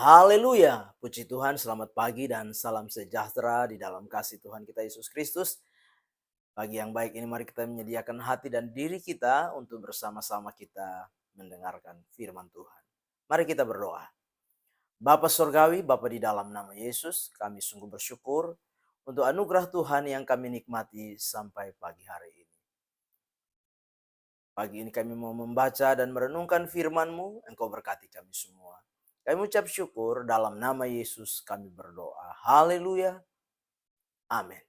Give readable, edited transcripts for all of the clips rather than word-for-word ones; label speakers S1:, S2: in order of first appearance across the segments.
S1: Haleluya, puji Tuhan, selamat pagi dan salam sejahtera di dalam kasih Tuhan kita Yesus Kristus. Pagi yang baik ini mari kita menyediakan hati dan diri kita untuk bersama-sama kita mendengarkan firman Tuhan. Mari kita berdoa. Bapa Surgawi, Bapa di dalam nama Yesus, kami sungguh bersyukur untuk anugerah Tuhan yang kami nikmati sampai pagi hari ini. Pagi ini kami mau membaca dan merenungkan firman-Mu, Engkau berkati kami semua. Kami ucap syukur dalam nama Yesus kami berdoa. Haleluya. Amin.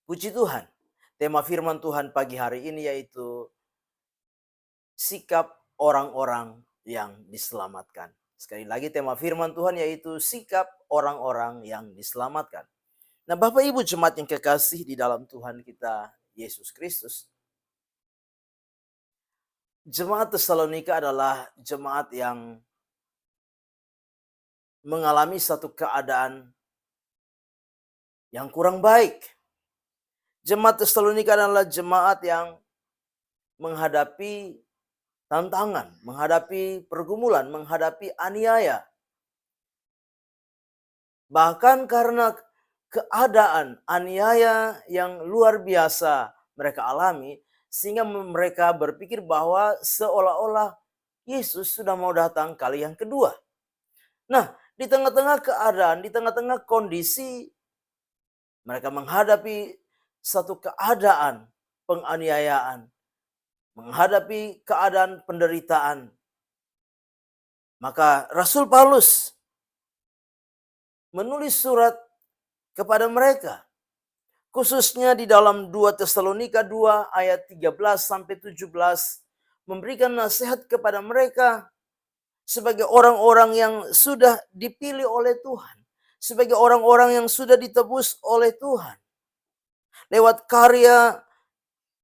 S1: Puji Tuhan. Tema firman Tuhan pagi hari ini yaitu sikap orang-orang yang diselamatkan. Sekali lagi tema firman Tuhan yaitu sikap orang-orang yang diselamatkan. Nah, Bapak Ibu jemaat yang kekasih di dalam Tuhan kita Yesus Kristus. Jemaat Tesalonika adalah jemaat yang mengalami satu keadaan yang kurang baik. Jemaat Tesalonika adalah jemaat yang menghadapi tantangan, menghadapi pergumulan, menghadapi aniaya. Bahkan karena keadaan aniaya yang luar biasa mereka alami, sehingga mereka berpikir bahwa seolah-olah Yesus sudah mau datang kali yang kedua. Nah, di tengah-tengah keadaan, di tengah-tengah kondisi mereka menghadapi satu keadaan penganiayaan, menghadapi keadaan penderitaan. Maka Rasul Paulus menulis surat kepada mereka. Khususnya di dalam 2 Tesalonika 2 ayat 13 sampai 17 memberikan nasihat kepada mereka sebagai orang-orang yang sudah dipilih oleh Tuhan, sebagai orang-orang yang sudah ditebus oleh Tuhan lewat karya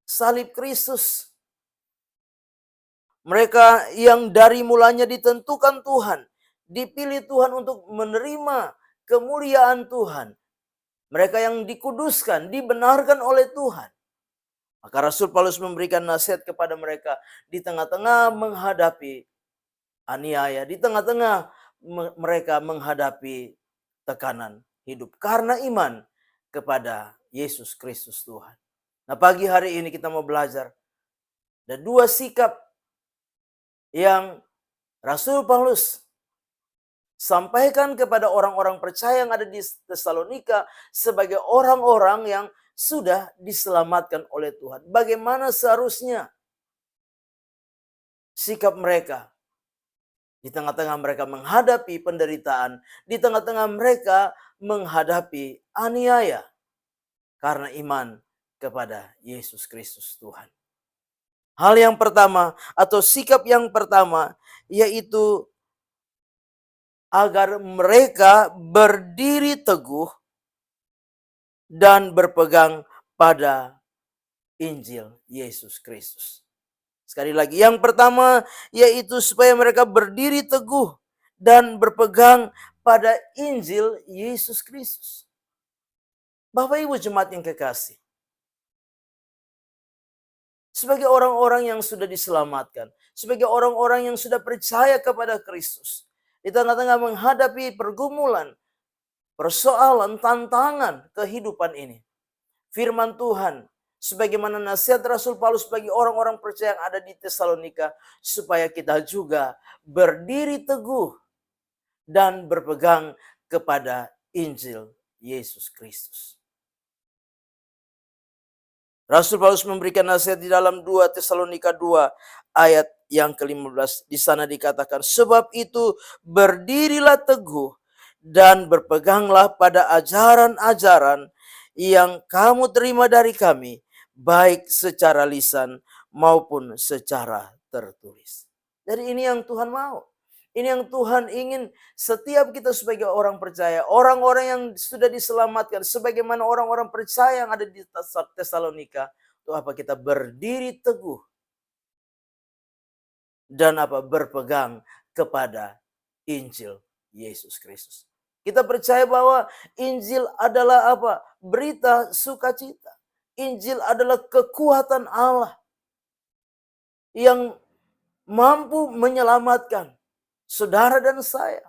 S1: salib Kristus. Mereka yang dari mulanya ditentukan Tuhan, dipilih Tuhan untuk menerima kemuliaan Tuhan. Mereka yang dikuduskan, dibenarkan oleh Tuhan. Maka Rasul Paulus memberikan nasihat kepada mereka di tengah-tengah menghadapi aniaya, di tengah-tengah mereka menghadapi tekanan hidup karena iman kepada Yesus Kristus Tuhan. Nah, pagi hari ini kita mau belajar ada dua sikap yang Rasul Paulus sampaikan kepada orang-orang percaya yang ada di Tesalonika sebagai orang-orang yang sudah diselamatkan oleh Tuhan. Bagaimana seharusnya sikap mereka di tengah-tengah mereka menghadapi penderitaan, di tengah-tengah mereka menghadapi aniaya karena iman kepada Yesus Kristus Tuhan. Hal yang pertama atau sikap yang pertama yaitu agar mereka berdiri teguh dan berpegang pada Injil Yesus Kristus. Sekali lagi, yang pertama yaitu supaya mereka berdiri teguh dan berpegang pada Injil Yesus Kristus. Bapak Ibu jemaat yang kekasih, sebagai orang-orang yang sudah diselamatkan, sebagai orang-orang yang sudah percaya kepada Kristus, di tengah-tengah menghadapi pergumulan, persoalan, tantangan kehidupan ini, firman Tuhan sebagaimana nasihat Rasul Paulus bagi orang-orang percaya yang ada di Tesalonika, supaya kita juga berdiri teguh dan berpegang kepada Injil Yesus Kristus. Rasul Paulus memberikan nasihat di dalam 2 Tesalonika 2 ayat yang ke-15. Di sana dikatakan, sebab itu berdirilah teguh dan berpeganglah pada ajaran-ajaran yang kamu terima dari kami, baik secara lisan maupun secara tertulis. Jadi ini yang Tuhan mau. Ini yang Tuhan ingin setiap kita sebagai orang percaya, orang-orang yang sudah diselamatkan, sebagaimana orang-orang percaya yang ada di Tesalonika, itu apa, kita berdiri teguh dan apa, berpegang kepada Injil Yesus Kristus. Kita percaya bahwa Injil adalah apa? Berita sukacita. Injil adalah kekuatan Allah yang mampu menyelamatkan saudara dan saya.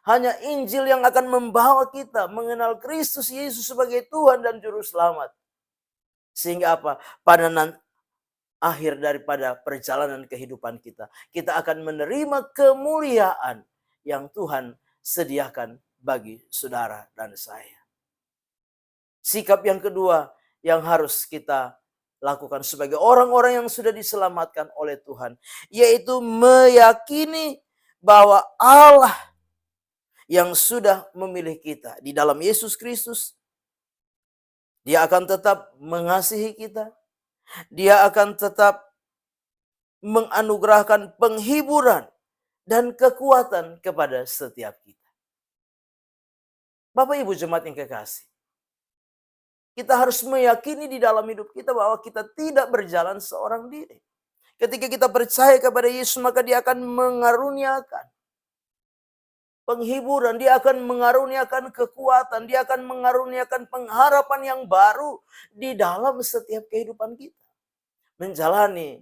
S1: Hanya Injil yang akan membawa kita mengenal Kristus Yesus sebagai Tuhan dan Juru Selamat. Sehingga apa? Pada akhir daripada perjalanan kehidupan kita, kita akan menerima kemuliaan yang Tuhan sediakan bagi saudara dan saya. Sikap yang kedua yang harus kita lakukan sebagai orang-orang yang sudah diselamatkan oleh Tuhan, yaitu meyakini bahwa Allah yang sudah memilih kita di dalam Yesus Kristus, Dia akan tetap mengasihi kita, Dia akan tetap menganugerahkan penghiburan dan kekuatan kepada setiap kita. Bapak Ibu jemaat yang kekasih, kita harus meyakini di dalam hidup kita bahwa kita tidak berjalan seorang diri. Ketika kita percaya kepada Yesus, maka Dia akan mengaruniakan penghiburan, Dia akan mengaruniakan kekuatan, Dia akan mengaruniakan pengharapan yang baru di dalam setiap kehidupan kita. Menjalani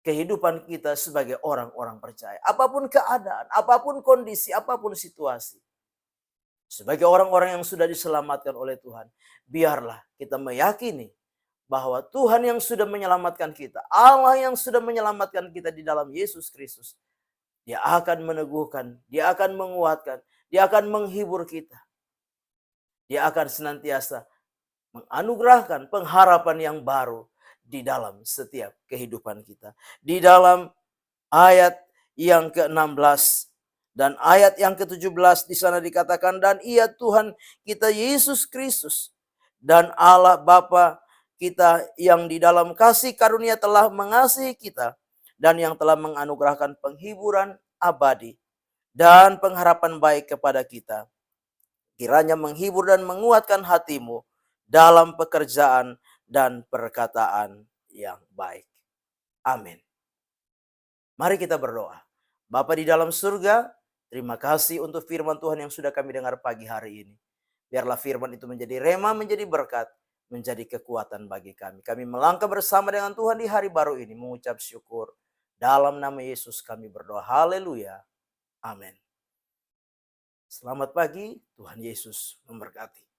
S1: kehidupan kita sebagai orang-orang percaya. Apapun keadaan, apapun kondisi, apapun situasi. Sebagai orang-orang yang sudah diselamatkan oleh Tuhan, biarlah kita meyakini bahwa Tuhan yang sudah menyelamatkan kita, Allah yang sudah menyelamatkan kita di dalam Yesus Kristus, Dia akan meneguhkan, Dia akan menguatkan, Dia akan menghibur kita. Dia akan senantiasa menganugerahkan pengharapan yang baru di dalam setiap kehidupan kita. Di dalam ayat yang ke-16 dan ayat yang ke-17 di sana dikatakan, dan Ia Tuhan kita Yesus Kristus dan Allah Bapa kita yang di dalam kasih karunia telah mengasihi kita dan yang telah menganugerahkan penghiburan abadi dan pengharapan baik kepada kita. Kiranya menghibur dan menguatkan hatimu dalam pekerjaan dan perkataan yang baik. Amin. Mari kita berdoa. Bapa di dalam surga, terima kasih untuk firman Tuhan yang sudah kami dengar pagi hari ini. Biarlah firman itu menjadi rema, menjadi berkat, menjadi kekuatan bagi kami. Kami melangkah bersama dengan Tuhan di hari baru ini, mengucap syukur. Dalam nama Yesus kami berdoa. Haleluya. Amin. Selamat pagi, Tuhan Yesus memberkati.